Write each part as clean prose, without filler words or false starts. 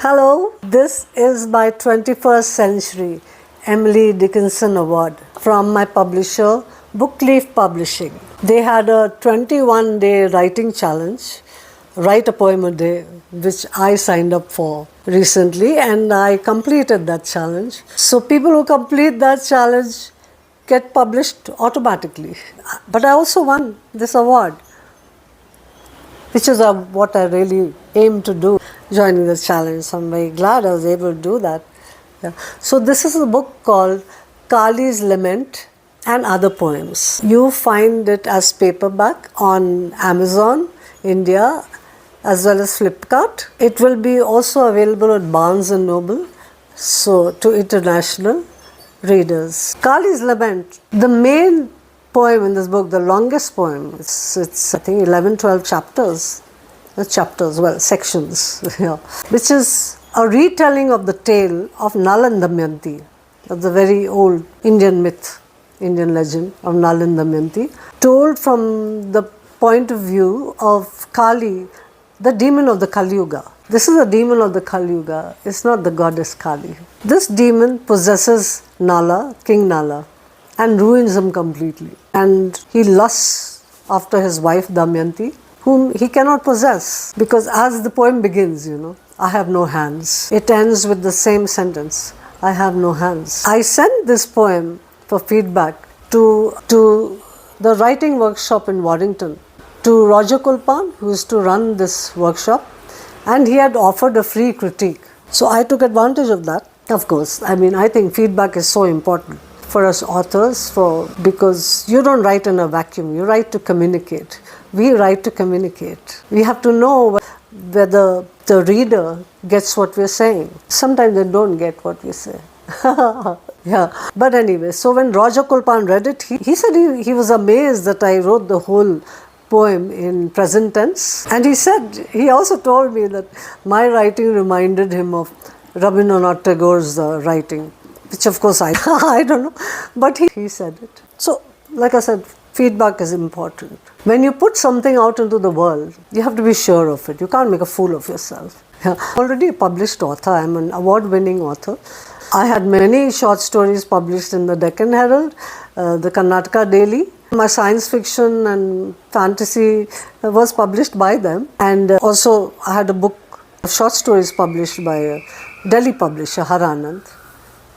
Hello, this is my 21st Century Emily Dickenson Award from my publisher, Bookleaf Publishing. They had a 21-day writing challenge, write a poem a day, which I signed up for recently, and I completed that challenge. So people who complete that challenge get published automatically. But I also won this award, which is what I really aim to do, joining this challenge. So I'm very glad I was able to do that. Yeah. So this is a book called Kali's Lament and Other Poems. You find it as paperback on Amazon, India, as well as Flipkart. It will be also available at Barnes & Noble, so to international readers. Kali's Lament, the main poem in this book, the longest poem, it's I think 11-12 chapters, sections, which is a retelling of the tale of Nal and Damayanti, of the very old Indian myth, Indian legend of Nal and Damayanti, told from the point of view of Kali, the demon of the Kali Yuga. This is a demon of the Kali Yuga, it's not the goddess Kali. This demon possesses Nala, King Nala, and ruins him completely. And he lusts after his wife Damayanti, whom he cannot possess, because as the poem begins, I have no hands. It ends with the same sentence, I have no hands. I sent this poem for feedback to the writing workshop in Warrington, to Roger Kulpan, who is to run this workshop, and he had offered a free critique. So I took advantage of that, of course. I think feedback is so important for us authors, because you don't write in a vacuum, you write to communicate. We write to communicate. We have to know whether the reader gets what we're saying. Sometimes they don't get what we say. Yeah. But anyway, so when Roger Kulpan read it, he said he was amazed that I wrote the whole poem in present tense. And he also told me that my writing reminded him of Rabindranath Tagore's writing, which of course I don't know, but he said it. So, like I said, feedback is important. When you put something out into the world, you have to be sure of it. You can't make a fool of yourself. I'm already a published author. I'm an award-winning author. I had many short stories published in the Deccan Herald, the Karnataka Daily. My science fiction and fantasy was published by them. And also I had a book of short stories published by a Delhi publisher, Haranand.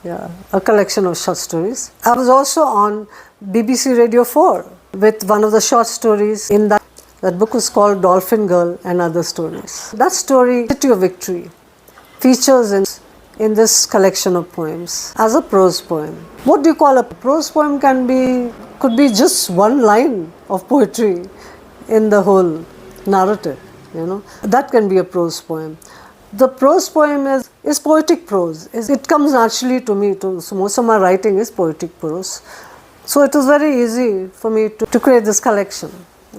Yeah, a collection of short stories. I was also on BBC Radio 4 with one of the short stories in that book was called Dolphin Girl and Other Stories. That story, City of Victory, features in this collection of poems as a prose poem. What do you call a prose poem? Could be just one line of poetry in the whole narrative, That can be a prose poem. The prose poem is poetic prose. It comes naturally to me. So most of my writing is poetic prose. So it was very easy for me to create this collection.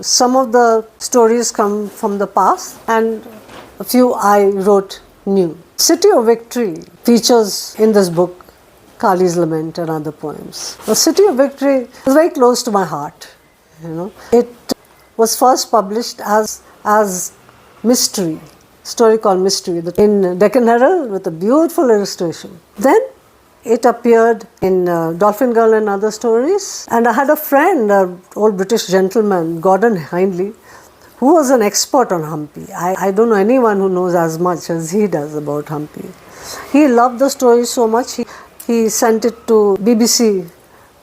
Some of the stories come from the past and a few I wrote new. City of Victory features in this book Kali's Lament and Other Poems. The City of Victory is very close to my heart. It was first published as mystery. Story called Mystery in Deccan Herald with a beautiful illustration. Then it appeared in Dolphin Girl and Other Stories. And I had a friend, an old British gentleman, Gordon Hindley, who was an expert on Hampi. I don't know anyone who knows as much as he does about Hampi. He loved the story so much, he sent it to BBC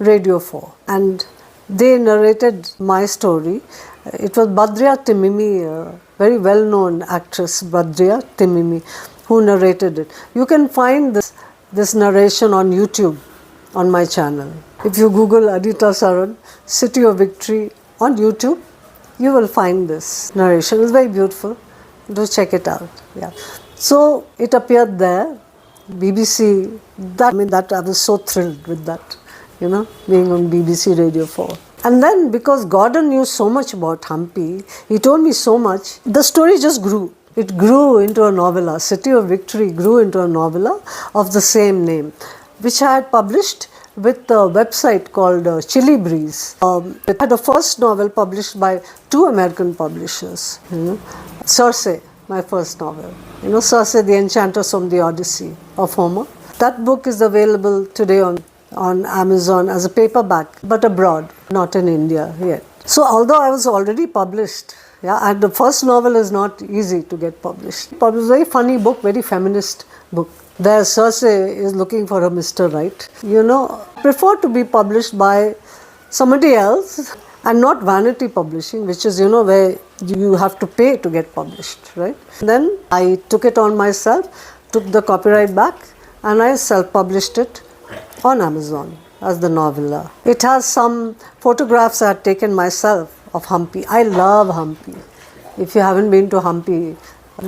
Radio 4. And they narrated my story. It was Badriya Timimi, a very well-known actress, Badriya Timimi, who narrated it. You can find this narration on YouTube, on my channel. If you Google Adita Saran, City of Victory on YouTube, you will find this narration. It's very beautiful. Do check it out. Yeah. So it appeared there, BBC. That I was so thrilled with that, being on BBC Radio 4. And then because Gordon knew so much about Hampi, he told me so much, the story just grew. It grew into a novella. City of Victory grew into a novella of the same name, which I had published with a website called Chili Breeze. It had a first novel published by two American publishers, Circe, my first novel. Circe the Enchantress from the Odyssey of Homer. That book is available today on Amazon as a paperback, but abroad, not in India yet. So although I was already published, and the first novel is not easy to get published. It was a very funny book, very feminist book. There Circe is looking for a Mr. Right. Prefer to be published by somebody else and not Vanity Publishing, which is, where you have to pay to get published, right? Then I took it on myself, took the copyright back, and I self-published it on Amazon as the novella. It has some photographs I had taken myself of Hampi. I love Hampi. If you haven't been to Hampi,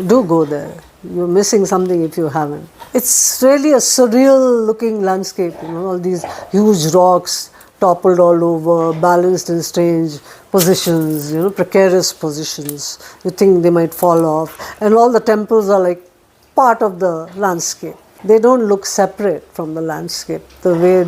do go there. You're missing something if you haven't. It's really a surreal looking landscape, all these huge rocks toppled all over, balanced in strange positions, precarious positions. You think they might fall off. And all the temples are like part of the landscape. They don't look separate from the landscape. The way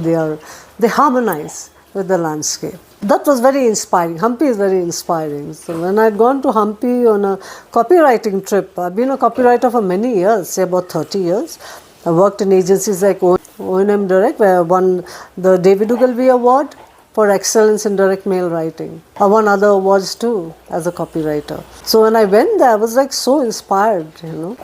they harmonize with the landscape. That was very inspiring. Hampi is very inspiring. So when I'd gone to Hampi on a copywriting trip, I've been a copywriter for many years, say about 30 years. I worked in agencies like O&M Direct, where I won the David Ogilvy Award for excellence in direct mail writing. I won other awards too as a copywriter. So when I went there, I was like so inspired,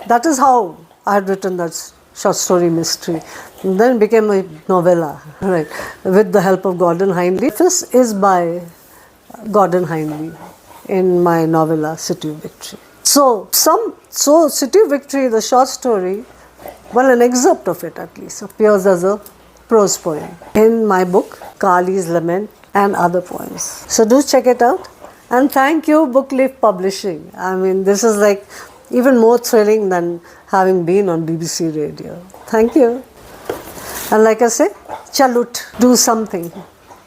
That is how I had written that short story mystery. And then it became a novella, right, with the help of Gordon Hindley. This is by Gordon Hindley in my novella City of Victory. So City of Victory, the short story, an excerpt of it at least, appears as a prose poem in my book, Kali's Lament and other poems. So do check it out. And thank you, Bookleaf Publishing. I mean, this is like even more thrilling than having been on BBC Radio. Thank you. And like I say, chalut, do something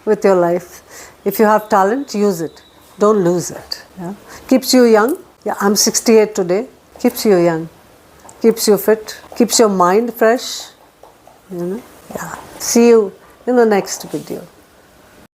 with your life. If you have talent, use it. Don't lose it. Keeps you young. I'm 68 today. Keeps you young. Keeps you fit. Keeps your mind fresh. See you in the next video.